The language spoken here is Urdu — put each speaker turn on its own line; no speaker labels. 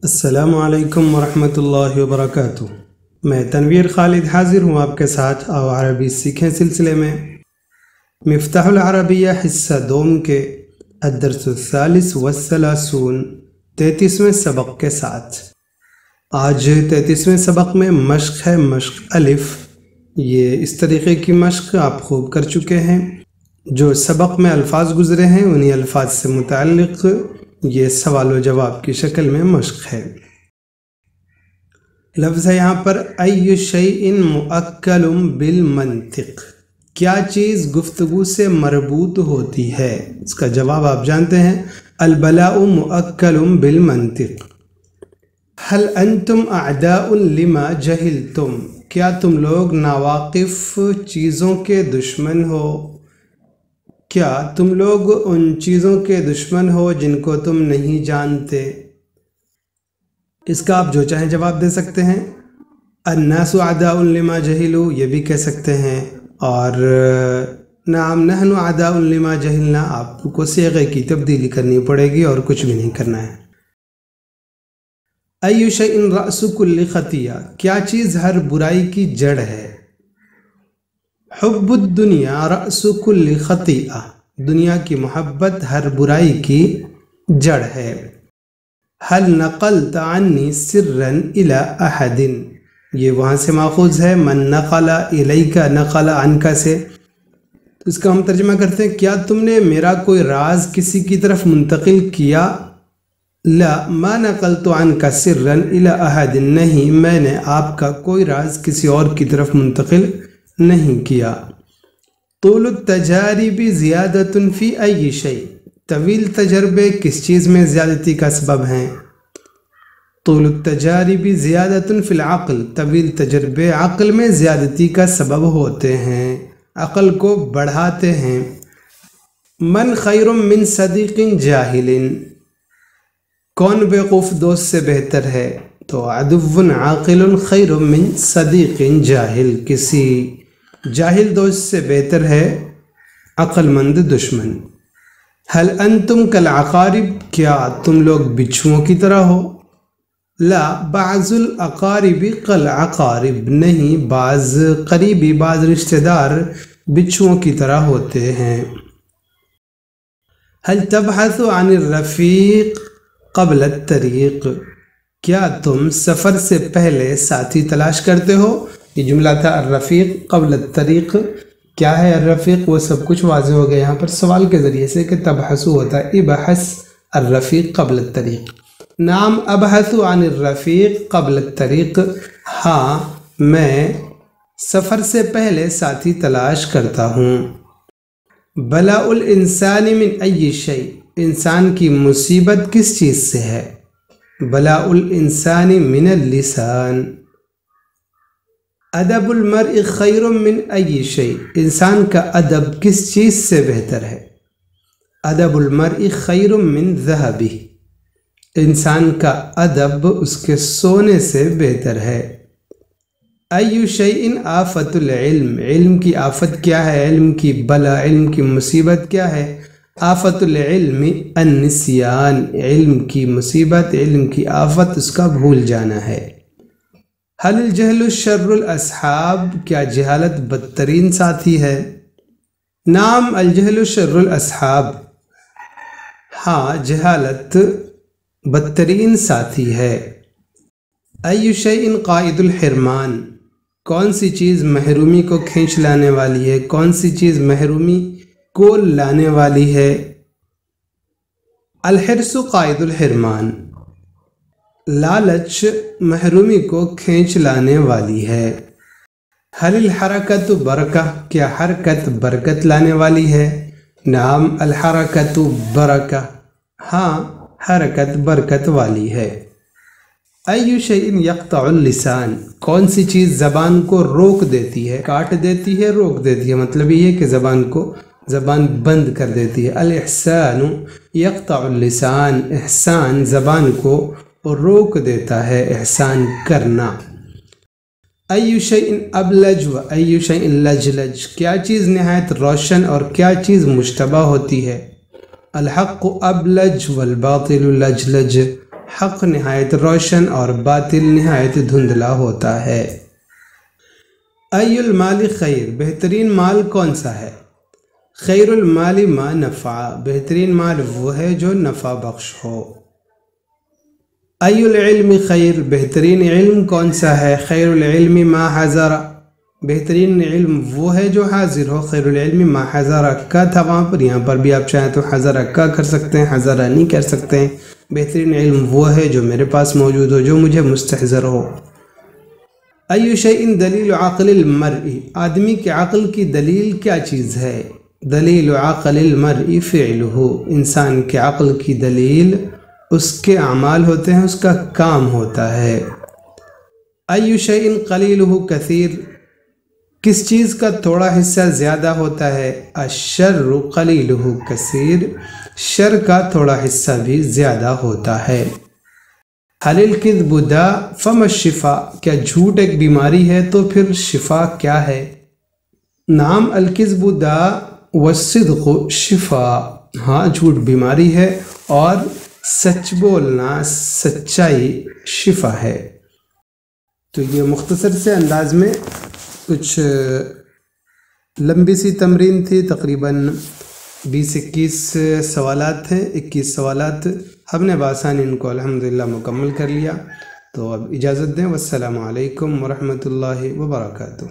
السلام علیکم ورحمۃ اللہ وبرکاتہ۔ میں تنویر خالد حاضر ہوں آپ کے ساتھ آو عربی سیکھیں سلسلے میں مفتاح العربیہ حصہ دوم کے الدرس الثالث والثلاثون 33ویں سبق کے ساتھ۔ آج 33ویں سبق میں مشق ہے، مشق الف۔ یہ اس طریقے کی مشق آپ خوب کر چکے ہیں۔ جو سبق میں الفاظ گزرے ہیں انہی الفاظ سے متعلق یہ سوال و جواب کی شکل میں مشق ہے۔ لفظ ہے یہاں پر ای شیء مؤکل بالمنطق، کیا چیز گفتگو سے مربوط ہوتی ہے؟ اس کا جواب آپ جانتے ہیں، البلاء مؤکل بالمنطق۔ هل انتم اعداء لما جہلتم، کیا تم لوگ ناواقف چیزوں کے دشمن ہو؟ کیا تم لوگ ان چیزوں کے دشمن ہو جن کو تم نہیں جانتے؟ اس کا آپ جو چاہیں جواب دے سکتے ہیں۔ الناس اعداء لما جہلوا یہ بھی کہہ سکتے ہیں، اور نعم نحن اعداء لما جہلنا آپ کو صیغے کی تبدیلی کرنی پڑے گی اور کچھ بھی نہیں کرنا ہے۔ ای شیء رأس کل خطیہ، کیا چیز ہر برائی کی جڑ ہے؟ حب الدنیا رأس کل خطیئہ، دنیا کی محبت ہر برائی کی جڑ ہے۔ هل نقلت عنی سرا الی احد، یہ وہاں سے ماخوذ ہے من نقل الیک نقل عنک سے۔ اس کا ہم ترجمہ کرتے ہیں، کیا تم نے میرا کوئی راز کسی کی طرف منتقل کیا؟ لا ما نقلت عنک سرا الی احد، نہیں میں نے آپ کا کوئی راز کسی اور کی طرف منتقل نہیں کیا۔ طول التجارب زیادۃ فی ای شیء، طویل تجربے کس چیز میں زیادتی کا سبب ہیں؟ طول التجارب زیادۃ فی العقل، طویل تجربے عقل میں زیادتی کا سبب ہوتے ہیں، عقل کو بڑھاتے ہیں۔ من خیر من صدیق جاہل، کون بیوقوف دوست سے بہتر ہے؟ تو عدو عاقل خیر من صدیق جاہل، کسی جاہل دوست سے بہتر ہے عقل مند دشمن۔ هل انتم کالعقارب، کیا تم لوگ بچھوؤں کی طرح ہو؟ لا بعض الاقارب کالعقارب، نہیں بعض قریبی بعض رشتہ دار بچھوؤں کی طرح ہوتے ہیں۔ هل تبحث عن الرفیق قبل الطریق، کیا تم سفر سے پہلے ساتھی تلاش کرتے ہو؟ یہ جملہ تھا الرفیق قبل الطریق۔ کیا ہے الرفیق وہ سب کچھ واضح ہو گیا یہاں پر سوال کے ذریعے سے کہ تبحثو ہوتا ہے ابحث الرفیق قبل الطریق۔ نعم ابحث عن الرفیق قبل الطریق، ہاں میں سفر سے پہلے ساتھی تلاش کرتا ہوں۔ بلاء الانسان من ای شیء، انسان کی مصیبت کس چیز سے ہے؟ بلاء الانسان من اللسان۔ ادب المرء خیر من ای شیء، انسان کا ادب کس چیز سے بہتر ہے؟ ادب المرء خیر من ذهبہ، انسان کا ادب اس کے سونے سے بہتر ہے۔ ای شیء آفت العلم، علم کی آفت کیا ہے؟ علم کی بلا، علم کی مصیبت کیا ہے؟ آفت العلم النسیان، علم کی مصیبت، علم کی آفت اس کا بھول جانا ہے۔ حل الجہل شر الاصحاب، کیا جہالت بدترین ساتھی ہے؟ نعم الجہل شر الاصحاب، ہاں جہالت بدترین ساتھی ہے۔ ای شیء قائد الحرمان، کون سی چیز محرومی کو کھینچ لانے والی ہے؟ کون سی چیز محرومی کو لانے والی ہے؟ الحرص قائد الحرمان، لالچ محرومی کو کھینچ لانے والی ہے۔ حل الحرکت برکہ، کیا حرکت برکت لانے والی ہے؟ نعم الحرکت برکہ، ہاں حرکت برکت والی ہے۔ ای شیء یقطع اللسان، کون سی چیز زبان کو روک دیتی ہے؟ کاٹ دیتی ہے، روک دیتی ہے، مطلب یہ ہے کہ زبان بند کر دیتی ہے۔ الاحسان یقطع اللسان، احسان زبان کو روک دیتا ہے، احسان کرنا۔ ای شیء ابلج و ای شیء لجلج، کیا چیز نہایت روشن اور کیا چیز مشتبہ ہوتی ہے؟ الحق ابلج والباطل لجلج، حق نہایت روشن اور باطل نہایت دھندلا ہوتا ہے۔ ای المال خیر، بہترین مال کون سا ہے؟ خیر المال ما نفع، بہترین مال وہ ہے جو نفع بخش ہو۔ ای العلم خیر، بہترین علم کون سا ہے؟ خیر العلم ما حضر، بہترین علم وہ ہے جو حاضر ہو۔ خیر العلم ما حضر کا تھا وہاں پر، یہاں پر بھی آپ چاہیں تو حضر کا کر سکتے ہیں، حضر نہیں کر سکتے ہیں۔ بہترین علم وہ ہے جو میرے پاس موجود ہو، جو مجھے مستحضر ہو۔ ای شیء دلیل عقل المرء، آدمی کے عقل کی دلیل کیا چیز ہے؟ دلیل عقل المرء فعلہ، انسان کے عقل کی دلیل اس کے اعمال ہوتے ہیں، اس کا کام ہوتا ہے۔ ای شیء قلیلہ کثیر، کس چیز کا تھوڑا حصہ زیادہ ہوتا ہے؟ الشر قلیلہ کثیر، شر کا تھوڑا حصہ بھی زیادہ ہوتا ہے۔ حل الکذب داء فما الشفاء، کیا جھوٹ ایک بیماری ہے تو پھر شفا کیا ہے؟ نعم الکذب داء والصدق شفاء، ہاں جھوٹ بیماری ہے اور سچ بولنا سچائی شفا ہے۔ تو یہ مختصر سے انداز میں کچھ لمبی سی تمرین تھی، تقریباً 20-21 سوالات تھے، 21 سوالات ہم نے بآسانی ان کو الحمدللہ مکمل کر لیا۔ تو اب اجازت دیں، والسلام علیکم ورحمۃ اللہ وبرکاتہ۔